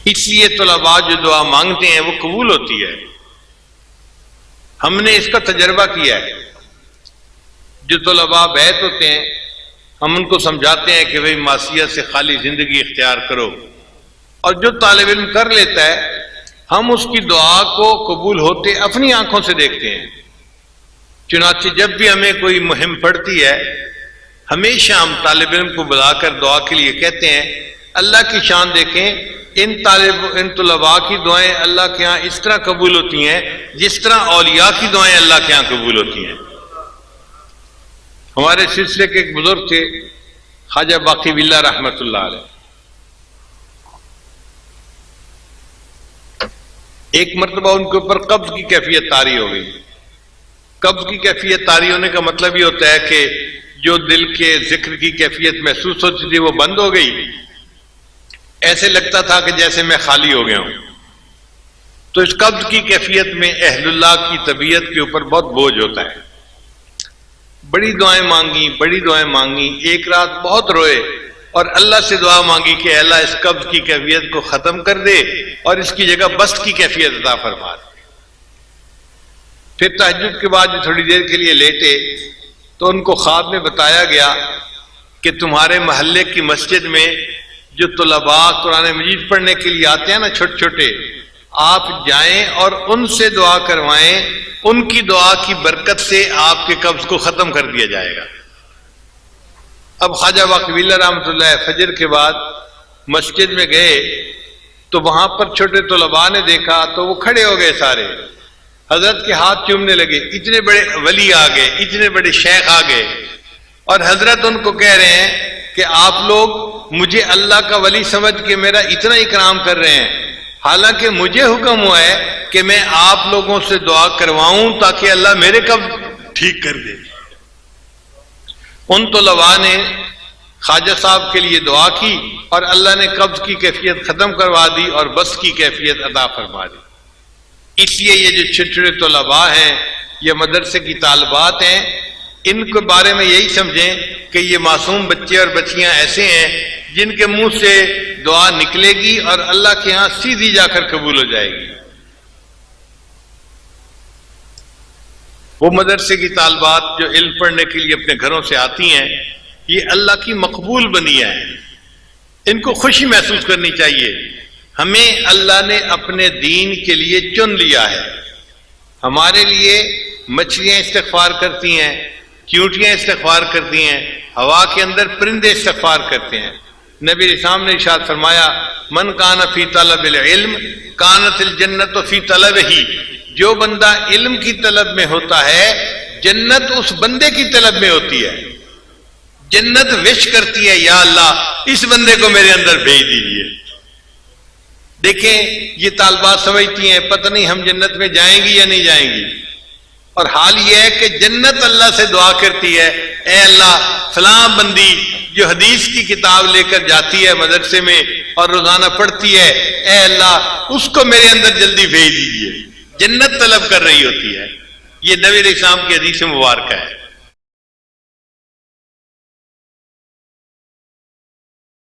اس لیے طلباء جو دعا مانگتے ہیں وہ قبول ہوتی ہے. ہم نے اس کا تجربہ کیا ہے. جو طلباء بیعت ہوتے ہیں ہم ان کو سمجھاتے ہیں کہ بھئی معصیت سے خالی زندگی اختیار کرو، اور جو طالب علم کر لیتا ہے ہم اس کی دعا کو قبول ہوتے اپنی آنکھوں سے دیکھتے ہیں. چنانچہ جب بھی ہمیں کوئی مہم پڑتی ہے ہمیشہ ہم طالب علم کو بلا کر دعا کے لیے کہتے ہیں اللہ کی شان دیکھیں، ان طلباء کی دعائیں اللہ کے ہاں اس طرح قبول ہوتی ہیں جس طرح اولیاء کی دعائیں اللہ کے ہاں قبول ہوتی ہیں. ہمارے سلسلے کے ایک بزرگ تھے خواجہ باقی باللہ رحمۃ اللہ علیہ. ایک مرتبہ ان کے اوپر قبض کی کیفیت طاری ہو گئی. قبض کی کیفیت طاری ہونے کا مطلب یہ ہوتا ہے کہ جو دل کے ذکر کی کیفیت محسوس ہوتی تھی وہ بند ہو گئی. ایسے لگتا تھا کہ جیسے میں خالی ہو گیا ہوں. تو اس قبض کی کیفیت میں اہل اللہ کی طبیعت کے اوپر بہت بوجھ ہوتا ہے. بڑی دعائیں مانگی. ایک رات بہت روئے اور اللہ سے دعا مانگی کہ اے اللہ اس قبض کی کیفیت کو ختم کر دے اور اس کی جگہ بست کی کیفیت عطا فرما دے. پھر تہجد کے بعد تھوڑی دیر کے لیے لیٹے تو ان کو خواب میں بتایا گیا کہ تمہارے محلے کی مسجد میں جو طلباء قرآن مجید پڑھنے کے لیے آتے ہیں نا چھوٹے چھوٹے، آپ جائیں اور ان سے دعا کروائیں. ان کی دعا کی برکت سے آپ کے قبض کو ختم کر دیا جائے گا. اب خواجہ باقی باللہ رحمۃ اللہ فجر کے بعد مسجد میں گئے تو وہاں پر چھوٹے طلباء نے دیکھا تو وہ کھڑے ہو گئے سارے. حضرت کے ہاتھ چومنے لگے. اتنے بڑے ولی آ گئے، اتنے بڑے شیخ آ گئے، اور حضرت ان کو کہہ رہے ہیں کہ آپ لوگ مجھے اللہ کا ولی سمجھ کے میرا اتنا اکرام کر رہے ہیں، حالانکہ مجھے حکم ہوا ہے کہ میں آپ لوگوں سے دعا کرواؤں تاکہ اللہ میرے قبض ٹھیک کر دے. ان طلباء نے خواجہ صاحب کے لیے دعا کی اور اللہ نے قبض کی کیفیت ختم کروا دی اور بس کی کیفیت عطا فرما دی. اس لیے یہ جو چھوٹے چھوٹے طلباء ہیں، یہ مدرسے کی طالبات ہیں، ان کے بارے میں یہی سمجھیں کہ یہ معصوم بچے اور بچیاں ایسے ہیں جن کے منہ سے دعا نکلے گی اور اللہ کے ہاں سیدھی جا کر قبول ہو جائے گی. وہ مدرسے کی طالبات جو علم پڑھنے کے لیے اپنے گھروں سے آتی ہیں یہ اللہ کی مقبول بنیاں ہیں. ان کو خوشی محسوس کرنی چاہیے. ہمیں اللہ نے اپنے دین کے لیے چن لیا ہے. ہمارے لیے مچھلیاں استغفار کرتی ہیں، چیونٹیاں استغفار کرتی ہیں، ہوا کے اندر پرندے استغفار کرتے ہیں. نبی اسلام نے ارشاد فرمایا من کان فی طلب العلم کانت الجنت فی طلبہ. جو بندہ علم کی طلب میں ہوتا ہے جنت اس بندے کی طلب میں ہوتی ہے. جنت وش کرتی ہے یا اللہ اس بندے کو میرے اندر بھیج دیجیے. دیکھیں یہ طالبات سمجھتی ہیں پتہ نہیں ہم جنت میں جائیں گی یا نہیں جائیں گی، اور حال یہ ہے کہ جنت اللہ سے دعا کرتی ہے اے اللہ فلاں بندی جو حدیث کی کتاب لے کر جاتی ہے مدرسے میں اور روزانہ پڑھتی ہے، اے اللہ اس کو میرے اندر جلدی بھیج دیجیے. جنت طلب کر رہی ہوتی ہے. یہ نبی علیہ السلام کی حدیث مبارکہ ہے.